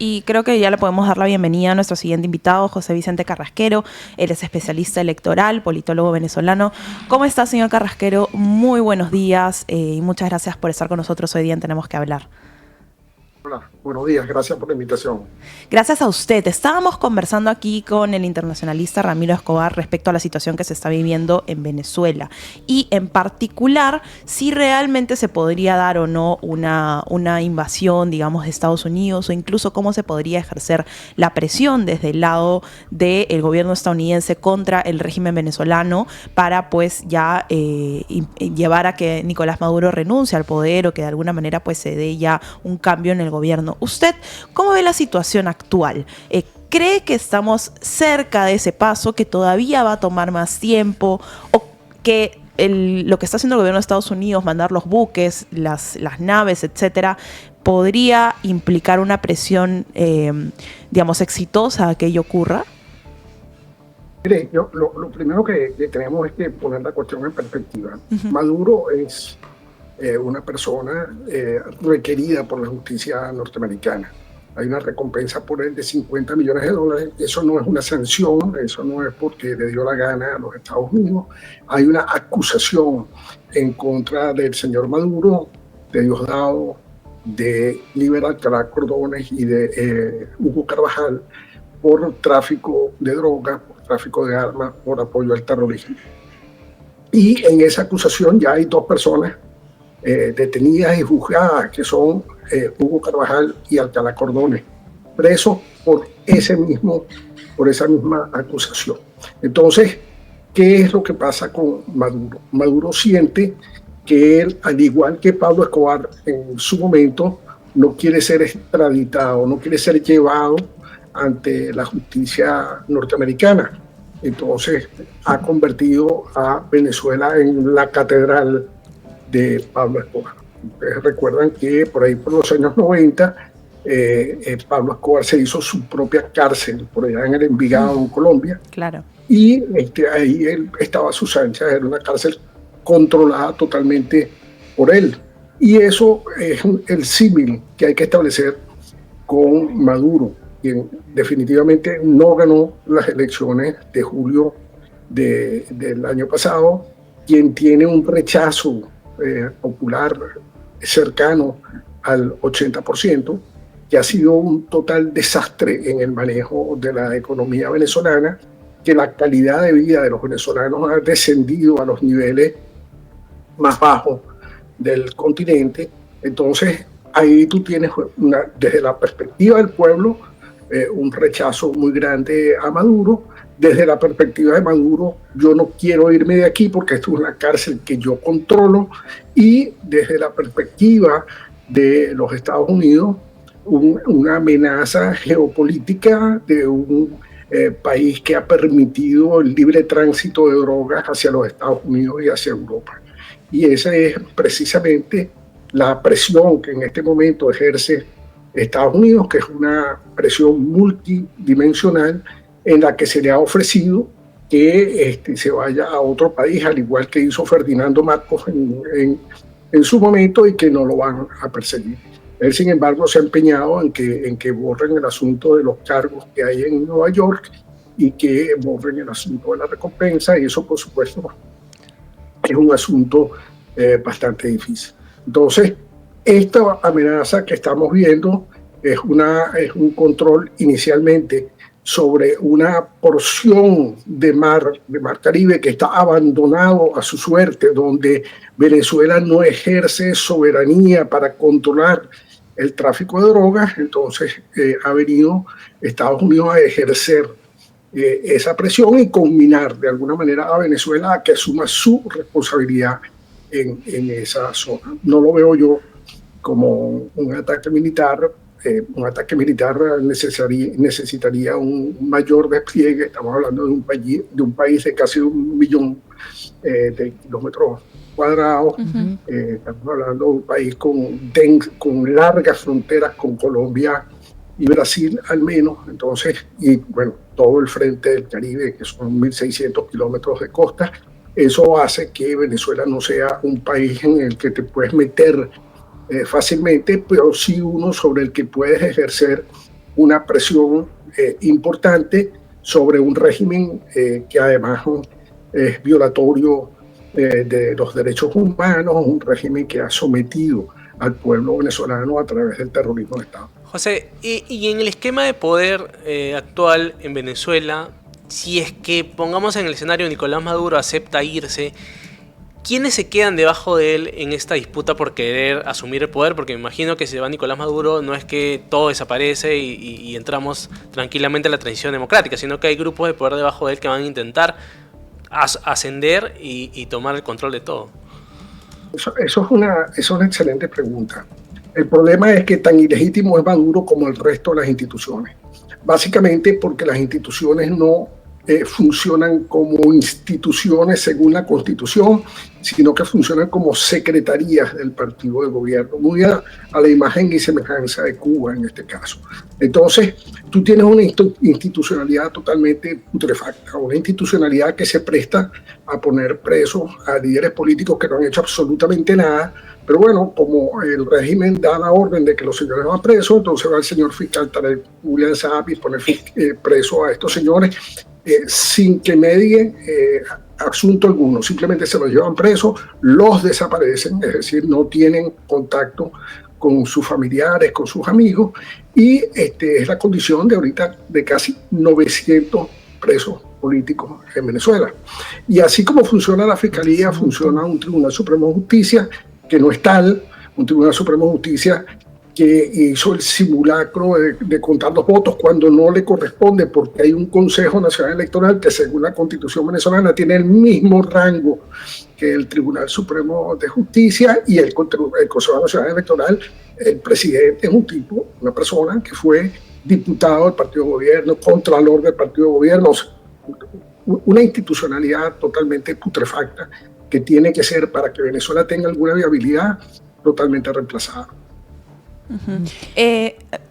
Y creo que ya le podemos dar la bienvenida a nuestro siguiente invitado, José Vicente Carrasquero. Él es especialista electoral, politólogo venezolano. ¿Cómo está, señor Carrasquero? Muy buenos días y muchas gracias por estar con nosotros hoy día en Tenemos que Hablar. Hola, buenos días, gracias por la invitación. Gracias a usted. Estábamos conversando aquí con el internacionalista Ramiro Escobar respecto a la situación que se está viviendo en Venezuela y en particular si realmente se podría dar o no una invasión, digamos, de Estados Unidos o incluso cómo se podría ejercer la presión desde el lado del gobierno estadounidense contra el régimen venezolano para pues ya llevar a que Nicolás Maduro renuncie al poder o que de alguna manera pues se dé ya un cambio en el gobierno. ¿Usted cómo ve la situación actual? ¿Cree que estamos cerca de ese paso, que todavía va a tomar más tiempo o que lo que está haciendo el gobierno de Estados Unidos, mandar los buques, las naves, etcétera, podría implicar una presión, digamos, exitosa a que ello ocurra? Mire, lo primero que tenemos es que poner la cuestión en perspectiva. Maduro es una persona requerida por la justicia norteamericana. Hay una recompensa por él de $50 millones. Eso no es una sanción, eso no es porque le dio la gana a los Estados Unidos. Hay una acusación en contra del señor Maduro, de Diosdado, de Liberal Cordones y de Hugo Carvajal por tráfico de drogas, por tráfico de armas, por apoyo al terrorismo. Y en esa acusación ya hay dos personas detenidas y juzgadas, que son Hugo Carvajal y Alcalá Cordones, presos por esa misma acusación. Entonces, ¿qué es lo que pasa con Maduro? Maduro siente que él, al igual que Pablo Escobar en su momento, no quiere ser extraditado, no quiere ser llevado ante la justicia norteamericana. Entonces, ha convertido a Venezuela en la catedral de Pablo Escobar. Ustedes recuerdan que por ahí por los años 90 Pablo Escobar se hizo su propia cárcel por allá en el Envigado, en Colombia. Claro. Y ahí él estaba a sus anchas, era una cárcel controlada totalmente por él. Y eso es el símil que hay que establecer con Maduro, quien definitivamente no ganó las elecciones de julio del año pasado, quien tiene un rechazo popular cercano al 80%, que ha sido un total desastre en el manejo de la economía venezolana, que la calidad de vida de los venezolanos ha descendido a los niveles más bajos del continente. Entonces, ahí tú tienes desde la perspectiva del pueblo un rechazo muy grande a Maduro. Desde la perspectiva de Maduro, yo no quiero irme de aquí porque esto es una cárcel que yo controlo. Y desde la perspectiva de los Estados Unidos, una amenaza geopolítica de un país que ha permitido el libre tránsito de drogas hacia los Estados Unidos y hacia Europa. Y esa es precisamente la presión que en este momento ejerce Estados Unidos, que es una presión multidimensional en la que se le ha ofrecido que se vaya a otro país, al igual que hizo Ferdinando Marcos en su momento, y que no lo van a perseguir. Él, sin embargo, se ha empeñado en que borren el asunto de los cargos que hay en Nueva York y que borren el asunto de la recompensa, y eso, por supuesto, es un asunto bastante difícil. Entonces, esta amenaza que estamos viendo es un control inicialmente sobre una porción de mar Caribe que está abandonado a su suerte, donde Venezuela no ejerce soberanía para controlar el tráfico de drogas. Entonces ha venido Estados Unidos a ejercer esa presión y combinar de alguna manera a Venezuela a que asuma su responsabilidad en esa zona. No lo veo yo como un ataque militar. Un ataque militar necesitaría un mayor despliegue. Estamos hablando de un país de casi 1 millón de kilómetros cuadrados. Estamos hablando de un país con largas fronteras con Colombia y Brasil al menos. Entonces, y bueno, todo el frente del Caribe, que son 1.600 kilómetros de costa. Eso hace que Venezuela no sea un país en el que te puedes meter fácilmente, pero sí uno sobre el que puedes ejercer una presión importante sobre un régimen que además es violatorio de los derechos humanos, un régimen que ha sometido al pueblo venezolano a través del terrorismo de Estado. José, y en el esquema de poder actual en Venezuela, si es que pongamos en el escenario Nicolás Maduro acepta irse, ¿quiénes se quedan debajo de él en esta disputa por querer asumir el poder? Porque me imagino que si se va Nicolás Maduro no es que todo desaparece y entramos tranquilamente a la transición democrática, sino que hay grupos de poder debajo de él que van a intentar ascender y tomar el control de todo. Eso es una excelente pregunta. El problema es que tan ilegítimo es Maduro como el resto de las instituciones. Básicamente porque las instituciones no funcionan como instituciones según la Constitución, sino que funcionan como secretarías del partido de gobierno, muy a la imagen y semejanza de Cuba en este caso. Entonces, tú tienes una institucionalidad totalmente putrefacta, una institucionalidad que se presta a poner presos a líderes políticos que no han hecho absolutamente nada, pero bueno, como el régimen da la orden de que los señores van presos, entonces va el señor fiscal Tarek William Saab y pone preso a estos señores sin que medien asunto alguno, simplemente se los llevan presos, los desaparecen, es decir, no tienen contacto con sus familiares, con sus amigos, y es la condición de ahorita de casi 900 presos políticos en Venezuela. Y así como funciona la Fiscalía, funciona un Tribunal Supremo de Justicia, que no es tal, un Tribunal Supremo de Justicia que hizo el simulacro de contar los votos cuando no le corresponde, porque hay un Consejo Nacional Electoral que según la Constitución venezolana tiene el mismo rango que el Tribunal Supremo de Justicia, y el Consejo Nacional Electoral, el presidente es un tipo, una persona que fue diputado del partido de gobierno, contralor del partido de gobierno, o sea, una institucionalidad totalmente putrefacta que tiene que ser, para que Venezuela tenga alguna viabilidad, totalmente reemplazada.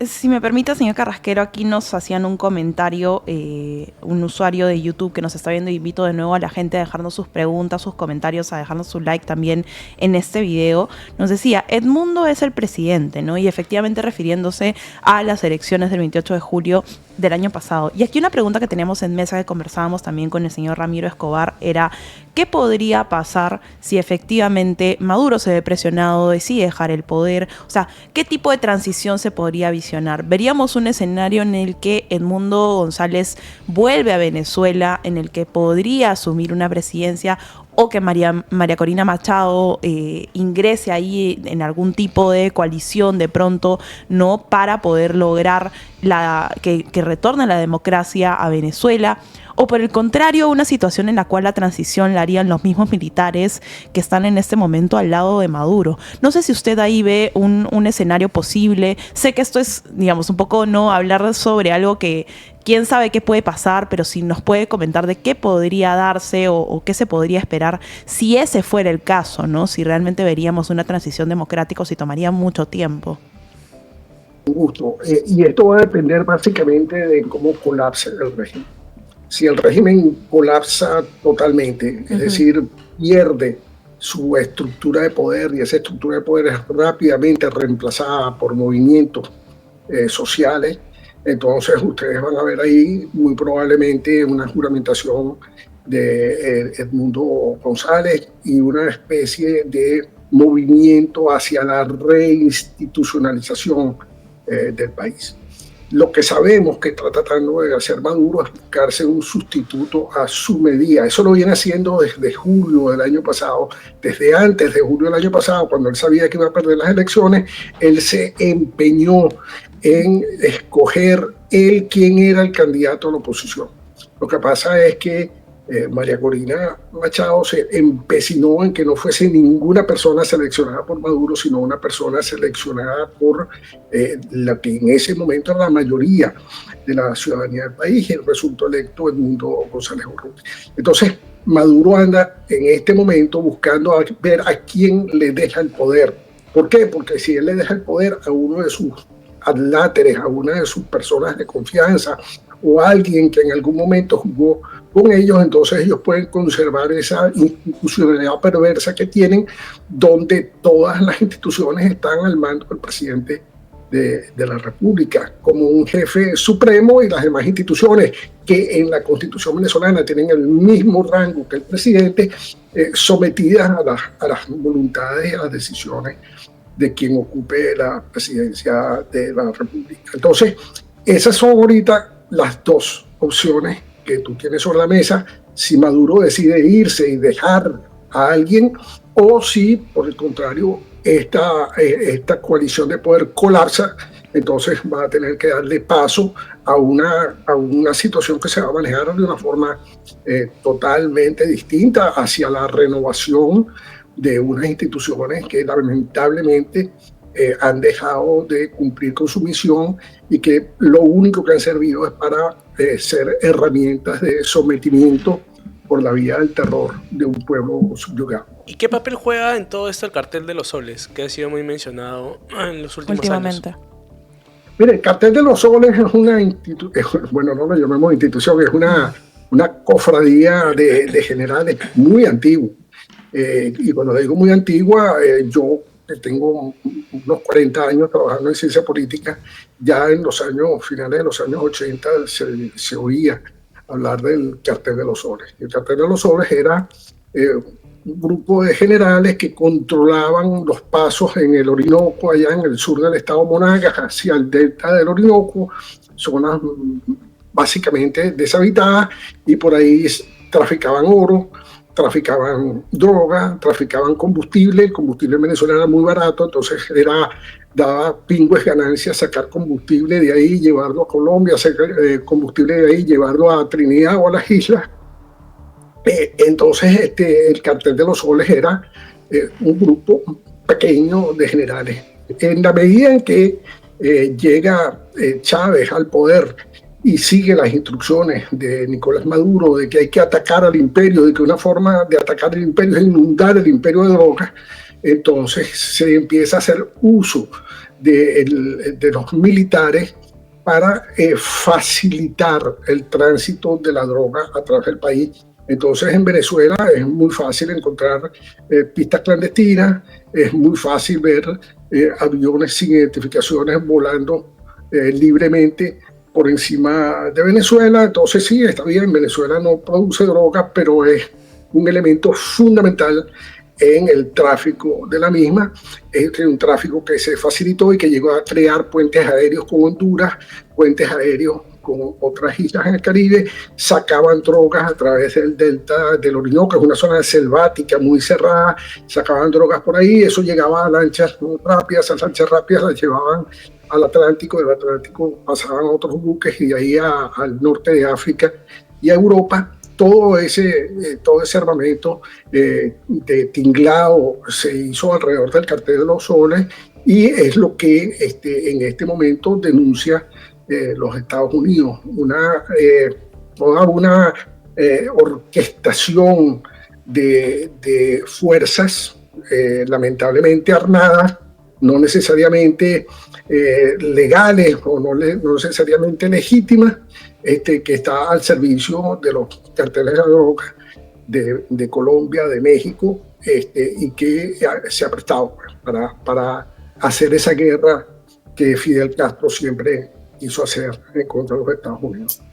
Si me permite, señor Carrasquero, aquí nos hacían un comentario, un usuario de YouTube que nos está viendo, y invito de nuevo a la gente a dejarnos sus preguntas, sus comentarios, a dejarnos su like también en este video. Nos decía, Edmundo es el presidente, ¿no? Y efectivamente refiriéndose a las elecciones del 28 de julio del año pasado. Y aquí una pregunta que teníamos en mesa, que conversábamos también con el señor Ramiro Escobar, era ¿qué podría pasar si efectivamente Maduro se ve presionado, decide dejar el poder? O sea, ¿qué tipo de transición se podría visionar? ¿Veríamos un escenario en el que Edmundo González vuelve a Venezuela, en el que podría asumir una presidencia, o que María Corina Machado ingrese ahí en algún tipo de coalición de pronto, ¿no?, para poder lograr que retorne la democracia a Venezuela? O por el contrario, una situación en la cual la transición la harían los mismos militares que están en este momento al lado de Maduro. No sé si usted ahí ve un escenario posible. Sé que esto es, digamos, un poco no hablar sobre algo que quién sabe qué puede pasar, pero si nos puede comentar de qué podría darse o qué se podría esperar si ese fuera el caso, ¿no? Si realmente veríamos una transición democrática o si tomaría mucho tiempo. Un gusto. Y esto va a depender básicamente de cómo colapse el régimen. Si el régimen colapsa totalmente, es decir, pierde su estructura de poder, y esa estructura de poder es rápidamente reemplazada por movimientos sociales, entonces ustedes van a ver ahí muy probablemente una juramentación de Edmundo González y una especie de movimiento hacia la reinstitucionalización del país. Lo que sabemos que está tratando de hacer Maduro es buscarse un sustituto a su medida. Eso lo viene haciendo desde julio del año pasado, desde antes de julio del año pasado, cuando él sabía que iba a perder las elecciones. Él se empeñó en escoger él quién era el candidato a la oposición. Lo que pasa es que María Corina Machado se empecinó en que no fuese ninguna persona seleccionada por Maduro, sino una persona seleccionada por la que en ese momento era la mayoría de la ciudadanía del país, y resultó electo Edmundo González Urrutia. Entonces, Maduro anda en este momento buscando ver a quién le deja el poder. ¿Por qué? Porque si él le deja el poder a uno de sus adláteres, a una de sus personas de confianza, o a alguien que en algún momento jugó con ellos, entonces ellos pueden conservar esa institucionalidad perversa que tienen, donde todas las instituciones están al mando del presidente de la República, como un jefe supremo, y las demás instituciones que en la Constitución venezolana tienen el mismo rango que el presidente, sometidas a las voluntades y a las decisiones de quien ocupe la presidencia de la República. Entonces, esas son ahorita las dos opciones que tú tienes sobre la mesa: si Maduro decide irse y dejar a alguien, o si, por el contrario, esta coalición de poder colapsa, entonces va a tener que darle paso a una situación que se va a manejar de una forma totalmente distinta hacia la renovación de unas instituciones que lamentablemente han dejado de cumplir con su misión y que lo único que han servido es para ser herramientas de sometimiento por la vía del terror de un pueblo subyugado. ¿Y qué papel juega en todo esto el Cartel de los Soles, que ha sido muy mencionado en los últimos años? Mire, el Cartel de los Soles es una institución, bueno, no lo llamemos institución, es una cofradía de generales muy antigua. Y cuando digo muy antigua, yo tengo unos 40 años trabajando en ciencia política. Ya en los años finales de los años 80 se oía hablar del Cartel de los Soles. El Cartel de los Soles era un grupo de generales que controlaban los pasos en el Orinoco, allá en el sur del estado Monagas, hacia el delta del Orinoco, zonas básicamente deshabitadas, y por ahí traficaban oro, traficaban droga, traficaban combustible. El combustible en Venezuela era muy barato, entonces daba pingües ganancias sacar combustible de ahí, llevarlo a Colombia, sacar combustible de ahí, llevarlo a Trinidad o a las islas. Entonces el Cartel de los Soles era un grupo pequeño de generales. En la medida en que llega Chávez al poder y sigue las instrucciones de Nicolás Maduro de que hay que atacar al imperio, de que una forma de atacar el imperio es inundar el imperio de drogas, entonces se empieza a hacer uso de los militares para facilitar el tránsito de la droga a través del país. Entonces en Venezuela es muy fácil encontrar pistas clandestinas, es muy fácil ver aviones sin identificaciones volando libremente por encima de Venezuela. Entonces sí, está bien, Venezuela no produce droga, pero es un elemento fundamental en el tráfico de la misma. Es un tráfico que se facilitó y que llegó a crear puentes aéreos con Honduras, puentes aéreos con otras islas en el Caribe. Sacaban drogas a través del delta del Orinoco, es una zona selvática muy cerrada, sacaban drogas por ahí, eso llegaba a lanchas rápidas, esas lanchas rápidas las llevaban al Atlántico, del Atlántico pasaban a otros buques y de ahí al norte de África y a Europa. Todo ese armamento de tinglado se hizo alrededor del Cartel de los Soles, y es lo que en este momento denuncia los Estados Unidos, toda una orquestación de fuerzas lamentablemente armadas, no necesariamente legales o no necesariamente legítimas, que está al servicio de los carteles de droga de Colombia, de México, y que se ha prestado para hacer esa guerra que Fidel Castro siempre quiso hacer en contra de los Estados Unidos.